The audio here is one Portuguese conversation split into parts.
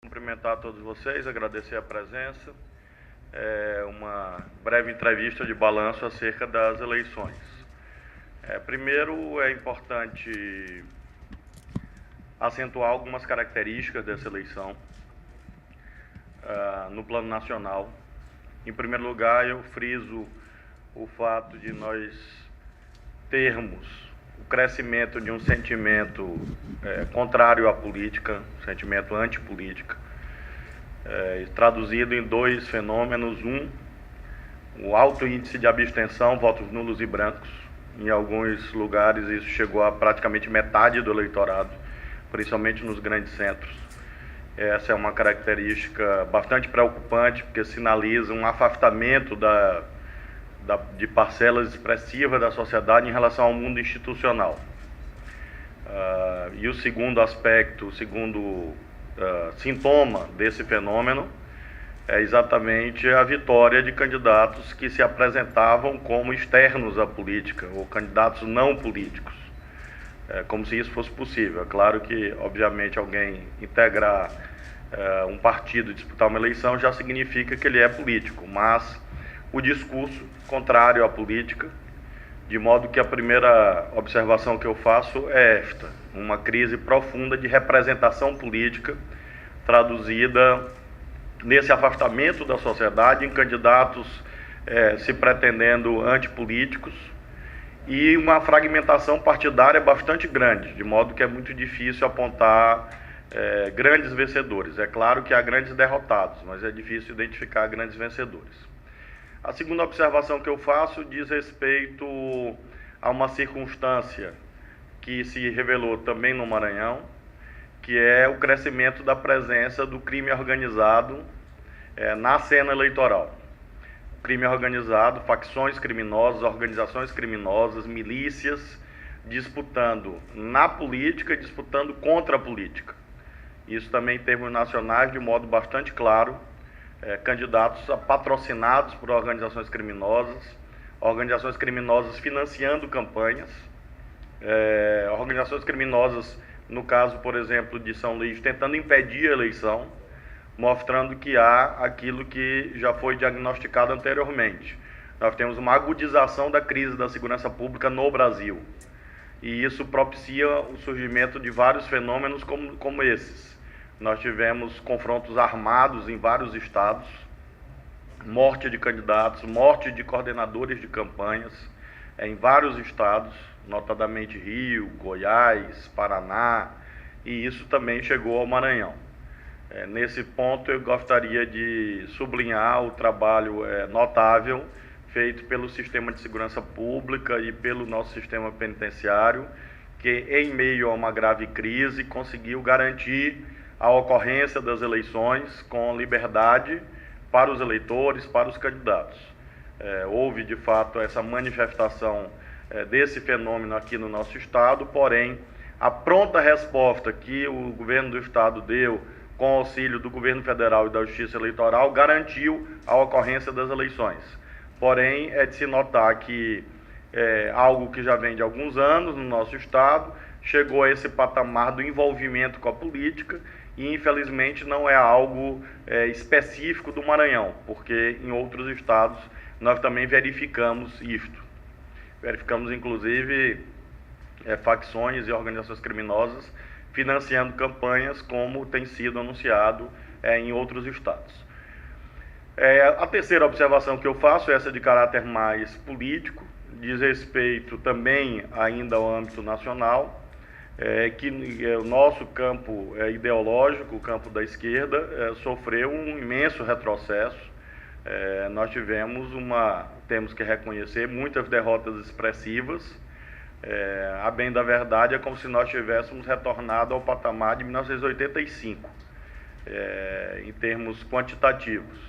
Cumprimentar todos vocês, agradecer a presença. Uma breve entrevista de balanço acerca das eleições. Primeiro, é importante acentuar algumas características dessa eleição no plano nacional. Em primeiro lugar, eu friso o fato de nós termos o crescimento de um sentimento contrário à política, um sentimento antipolítica, traduzido em dois fenômenos. O alto índice de abstenção, votos nulos e brancos. Em alguns lugares isso chegou a praticamente metade do eleitorado, principalmente nos grandes centros. Essa é uma característica bastante preocupante, porque sinaliza um afastamento de parcelas expressivas da sociedade em relação ao mundo institucional. E o segundo aspecto, o segundo sintoma desse fenômeno é exatamente a vitória de candidatos que se apresentavam como externos à política, ou candidatos não políticos, como se isso fosse possível. É claro que, obviamente, alguém integrar um partido e disputar uma eleição já significa que ele é político, mas o discurso contrário à política, de modo que a primeira observação que eu faço é esta: uma crise profunda de representação política, traduzida nesse afastamento da sociedade em candidatos se pretendendo antipolíticos, e uma fragmentação partidária bastante grande, de modo que é muito difícil apontar grandes vencedores. É claro que há grandes derrotados, mas é difícil identificar grandes vencedores. A segunda observação que eu faço diz respeito a uma circunstância que se revelou também no Maranhão, que é o crescimento da presença do crime organizado na cena eleitoral. O crime organizado, facções criminosas, organizações criminosas, milícias, disputando na política e disputando contra a política. Isso também em termos nacionais, de modo bastante claro. Candidatos patrocinados por organizações criminosas financiando campanhas, organizações criminosas, no caso, por exemplo, de São Luís, tentando impedir a eleição, mostrando que há aquilo que já foi diagnosticado anteriormente. Nós temos uma agudização da crise da segurança pública no Brasil, e isso propicia o surgimento de vários fenômenos como esses. Nós tivemos confrontos armados em vários estados, morte de candidatos, morte de coordenadores de campanhas em vários estados, notadamente Rio, Goiás, Paraná, e isso também chegou ao Maranhão. Nesse ponto eu gostaria de sublinhar o trabalho notável feito pelo sistema de segurança pública e pelo nosso sistema penitenciário, que em meio a uma grave crise conseguiu garantir a ocorrência das eleições com liberdade para os eleitores, para os candidatos. Houve, de fato, essa manifestação desse fenômeno aqui no nosso estado, porém, a pronta resposta que o governo do estado deu, com auxílio do governo federal e da Justiça Eleitoral, garantiu a ocorrência das eleições. Porém, é de se notar que algo que já vem de alguns anos no nosso estado chegou a esse patamar do envolvimento com a política, e infelizmente não é algo específico do Maranhão, porque em outros estados nós também verificamos isto. Verificamos inclusive facções e organizações criminosas financiando campanhas, como tem sido anunciado em outros estados. A terceira observação que eu faço, essa de caráter mais político, diz respeito também ainda ao âmbito nacional, que o nosso campo ideológico, o campo da esquerda, sofreu um imenso retrocesso. Nós temos que reconhecer, muitas derrotas expressivas. A bem da verdade, é como se nós tivéssemos retornado ao patamar de 1985, em termos quantitativos.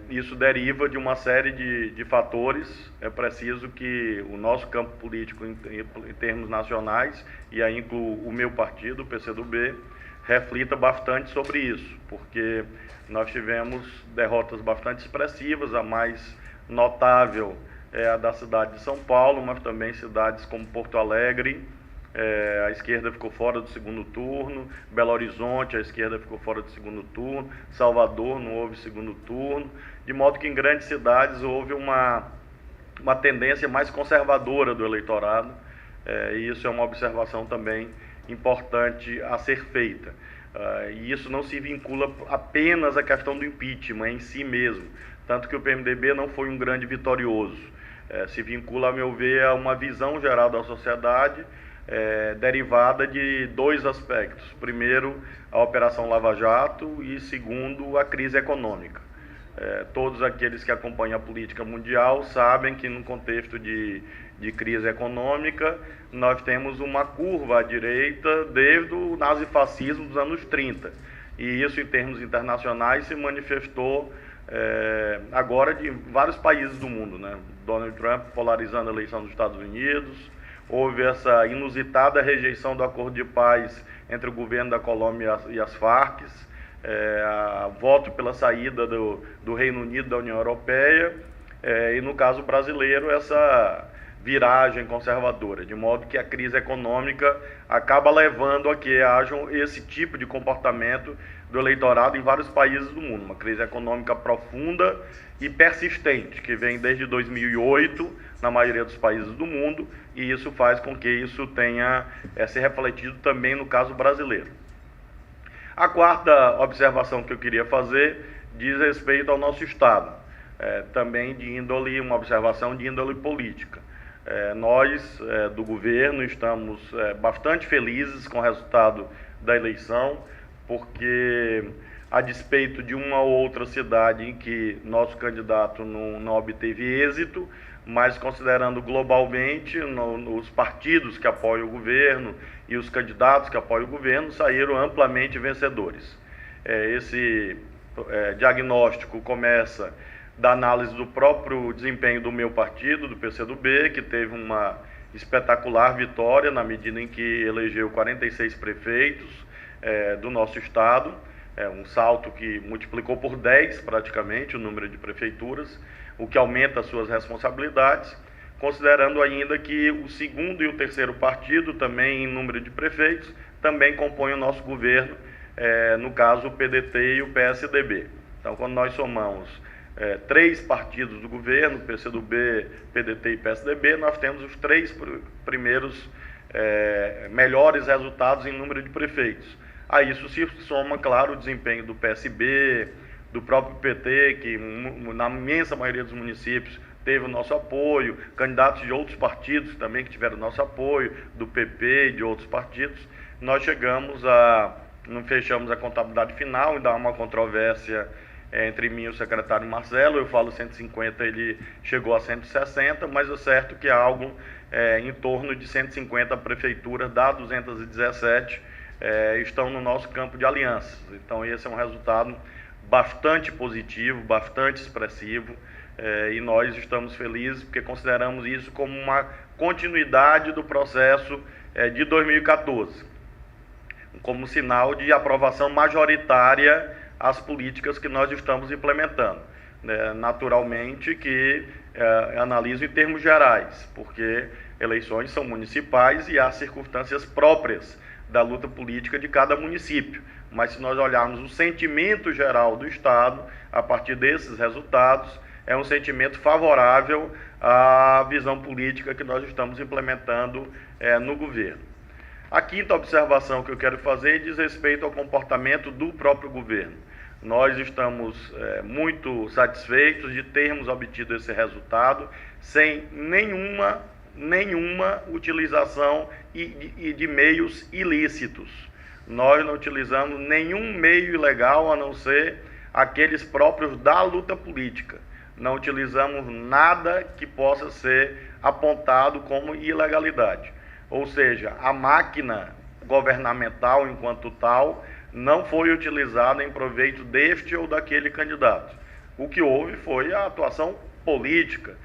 Isso deriva de uma série de fatores. É preciso que o nosso campo político, em termos nacionais, e aí incluo o meu partido, o PCdoB, reflita bastante sobre isso, porque nós tivemos derrotas bastante expressivas. A mais notável é a da cidade de São Paulo, mas também cidades como Porto Alegre, a esquerda ficou fora do segundo turno, Belo Horizonte, a esquerda ficou fora do segundo turno, Salvador não houve segundo turno, de modo que em grandes cidades houve uma tendência mais conservadora do eleitorado, e isso é uma observação também importante a ser feita. E isso não se vincula apenas à questão do impeachment em si mesmo, tanto que o PMDB não foi um grande vitorioso. Se vincula, a meu ver, a uma visão geral da sociedade, derivada de dois aspectos. Primeiro, a Operação Lava Jato e, segundo, a crise econômica. Todos aqueles que acompanham a política mundial sabem que, no contexto de crise econômica, nós temos uma curva à direita desde o nazifascismo dos anos 30. E isso, em termos internacionais, se manifestou agora de vários países do mundo, né? Donald Trump polarizando a eleição dos Estados Unidos, houve essa inusitada rejeição do acordo de paz entre o governo da Colômbia e as Farc, voto pela saída do Reino Unido da União Europeia, e no caso brasileiro essa viragem conservadora, de modo que a crise econômica acaba levando a que haja esse tipo de comportamento do eleitorado em vários países do mundo, uma crise econômica profunda e persistente, que vem desde 2008 na maioria dos países do mundo, e isso faz com que isso tenha se refletido também no caso brasileiro. A quarta observação que eu queria fazer diz respeito ao nosso Estado, também de índole, uma observação de índole política. Nós, do governo, estamos bastante felizes com o resultado da eleição, porque, a despeito de uma ou outra cidade em que nosso candidato não obteve êxito, mas considerando globalmente, os partidos que apoiam o governo e os candidatos que apoiam o governo saíram amplamente vencedores. Esse diagnóstico começa da análise do próprio desempenho do meu partido, do PCdoB, que teve uma espetacular vitória na medida em que elegeu 46 prefeitos do nosso estado, um salto que multiplicou por 10 praticamente o número de prefeituras, o que aumenta as suas responsabilidades, considerando ainda que o segundo e o terceiro partido, também em número de prefeitos, também compõem o nosso governo, no caso o PDT e o PSDB. Então, quando nós somamos três partidos do governo, PCdoB, PDT e PSDB, nós temos os três primeiros melhores resultados em número de prefeitos. A isso se soma, claro, o desempenho do PSB, do próprio PT, que na imensa maioria dos municípios teve o nosso apoio, candidatos de outros partidos também que tiveram o nosso apoio, do PP e de outros partidos. Nós não fechamos a contabilidade final, ainda há uma controvérsia entre mim e o secretário Marcelo, eu falo 150, ele chegou a 160, mas é certo que há algo em torno de 150 prefeituras da 217 estão no nosso campo de alianças. Então esse é um resultado bastante positivo, bastante expressivo, e nós estamos felizes porque consideramos isso como uma continuidade do processo de 2014, como sinal de aprovação majoritária às políticas que nós estamos implementando. Naturalmente que analiso em termos gerais, porque eleições são municipais e há circunstâncias próprias da luta política de cada município. Mas se nós olharmos o sentimento geral do Estado, a partir desses resultados, é um sentimento favorável à visão política que nós estamos implementando no governo. A quinta observação que eu quero fazer diz respeito ao comportamento do próprio governo. Nós estamos muito satisfeitos de termos obtido esse resultado sem nenhuma utilização de meios ilícitos. Nós não utilizamos nenhum meio ilegal a não ser aqueles próprios da luta política. Não utilizamos nada que possa ser apontado como ilegalidade. Ou seja, a máquina governamental, enquanto tal, não foi utilizada em proveito deste ou daquele candidato. O que houve foi a atuação política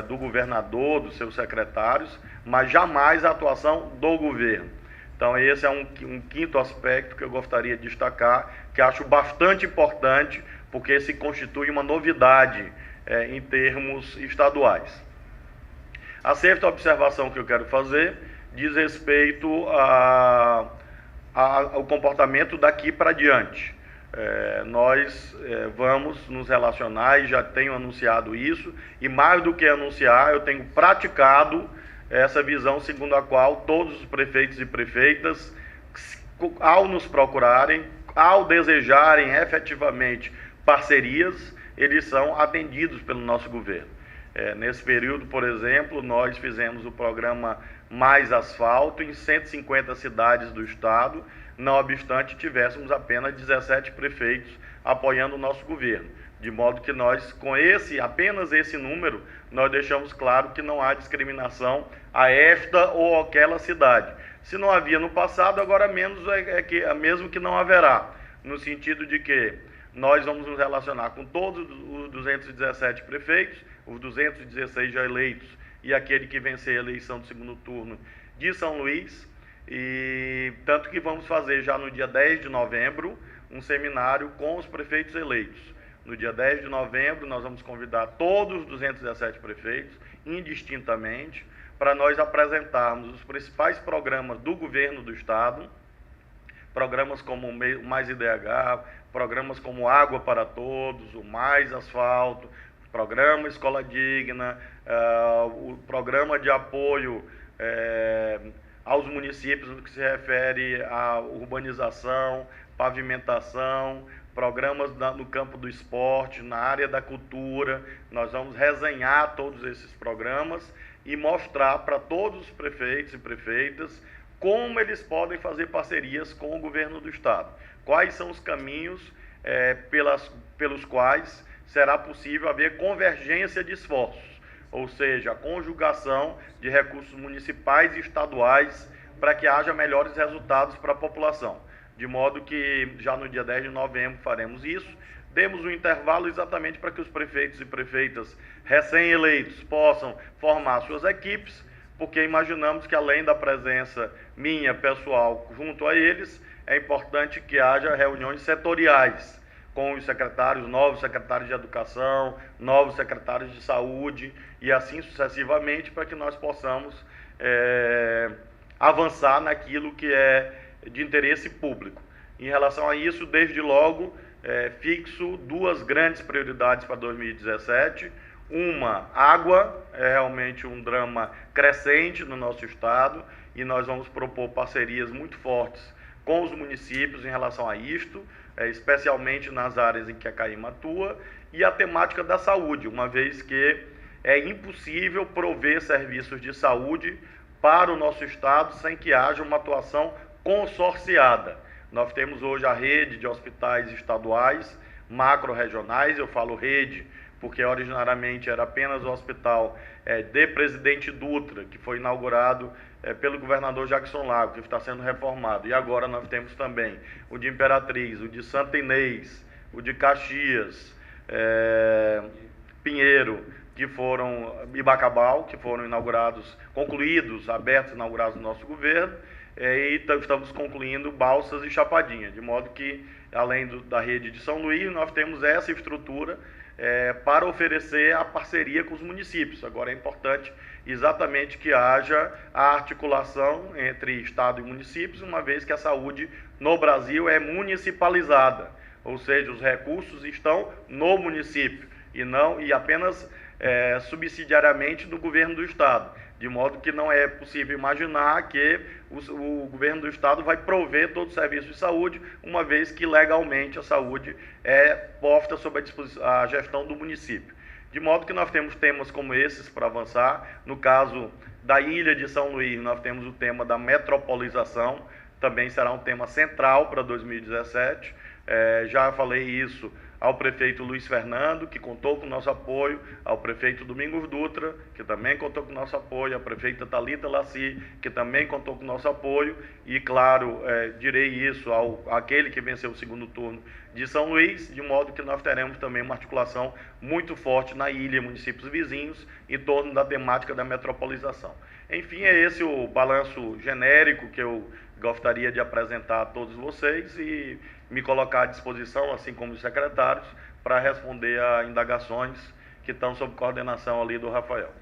do governador, dos seus secretários, mas jamais a atuação do governo. Então esse é um quinto aspecto que eu gostaria de destacar, que acho bastante importante, porque se constitui uma novidade em termos estaduais. A sexta observação que eu quero fazer diz respeito ao comportamento daqui para diante. Nós vamos nos relacionar, e já tenho anunciado isso, e mais do que anunciar, eu tenho praticado essa visão segundo a qual todos os prefeitos e prefeitas, ao nos procurarem, ao desejarem efetivamente parcerias, eles são atendidos pelo nosso governo. Nesse período, por exemplo, nós fizemos o programa Mais Asfalto em 150 cidades do estado, não obstante tivéssemos apenas 17 prefeitos apoiando o nosso governo. De modo que nós, com apenas esse número, nós deixamos claro que não há discriminação a esta ou aquela cidade. Se não havia no passado, agora mesmo que não haverá, no sentido de que nós vamos nos relacionar com todos os 217 prefeitos, os 216 já eleitos e aquele que vencer a eleição do segundo turno de São Luís, e tanto que vamos fazer já no dia 10 de novembro um seminário com os prefeitos eleitos. No dia 10 de novembro nós vamos convidar todos os 217 prefeitos, indistintamente, para nós apresentarmos os principais programas do governo do estado, programas como o Mais IDH, programas como Água para Todos, o Mais Asfalto, o programa Escola Digna, o programa de apoio aos municípios no que se refere à urbanização, pavimentação, programas no campo do esporte, na área da cultura. Nós vamos resenhar todos esses programas e mostrar para todos os prefeitos e prefeitas como eles podem fazer parcerias com o governo do estado. Quais são os caminhos pelos quais será possível haver convergência de esforços, ou seja, a conjugação de recursos municipais e estaduais para que haja melhores resultados para a população. De modo que já no dia 10 de novembro faremos isso. Demos um intervalo exatamente para que os prefeitos e prefeitas recém-eleitos possam formar suas equipes, porque imaginamos que, além da presença minha, pessoal, junto a eles, é importante que haja reuniões setoriais com os secretários, novos secretários de educação, novos secretários de saúde e assim sucessivamente, para que nós possamos avançar naquilo que é de interesse público. Em relação a isso, desde logo, fixo duas grandes prioridades para 2017. Uma, água, é realmente um drama crescente no nosso estado e nós vamos propor parcerias muito fortes com os municípios em relação a isto, especialmente nas áreas em que a CAIMA atua, e a temática da saúde, uma vez que é impossível prover serviços de saúde para o nosso estado sem que haja uma atuação consorciada. Nós temos hoje a rede de hospitais estaduais, macro-regionais, eu falo rede porque originariamente era apenas o hospital de Presidente Dutra, que foi inaugurado pelo governador Jackson Lago, que está sendo reformado. E agora nós temos também o de Imperatriz, o de Santa Inês, o de Caxias, Pinheiro, e Bacabal, que foram inaugurados, concluídos, abertos, inaugurados no nosso governo, e estamos concluindo Balsas e Chapadinha, de modo que, além da rede de São Luís, nós temos essa estrutura para oferecer a parceria com os municípios. Agora é importante exatamente que haja a articulação entre Estado e municípios, uma vez que a saúde no Brasil é municipalizada, ou seja, os recursos estão no município e apenas subsidiariamente no governo do Estado, de modo que não é possível imaginar que o governo do estado vai prover todo o serviço de saúde, uma vez que legalmente a saúde é posta sob a gestão do município. De modo que nós temos temas como esses para avançar. No caso da ilha de São Luís, nós temos o tema da metropolização, também será um tema central para 2017. Já falei isso ao prefeito Luiz Fernando, que contou com o nosso apoio, ao prefeito Domingos Dutra, que também contou com o nosso apoio, à prefeita Thalita Laci, que também contou com o nosso apoio, e, claro, direi isso àquele que venceu o segundo turno de São Luís, de modo que nós teremos também uma articulação muito forte na ilha e municípios vizinhos, em torno da temática da metropolização. Enfim, é esse o balanço genérico que eu gostaria de apresentar a todos vocês e me colocar à disposição, assim como os secretários, para responder a indagações que estão sob coordenação ali do Rafael.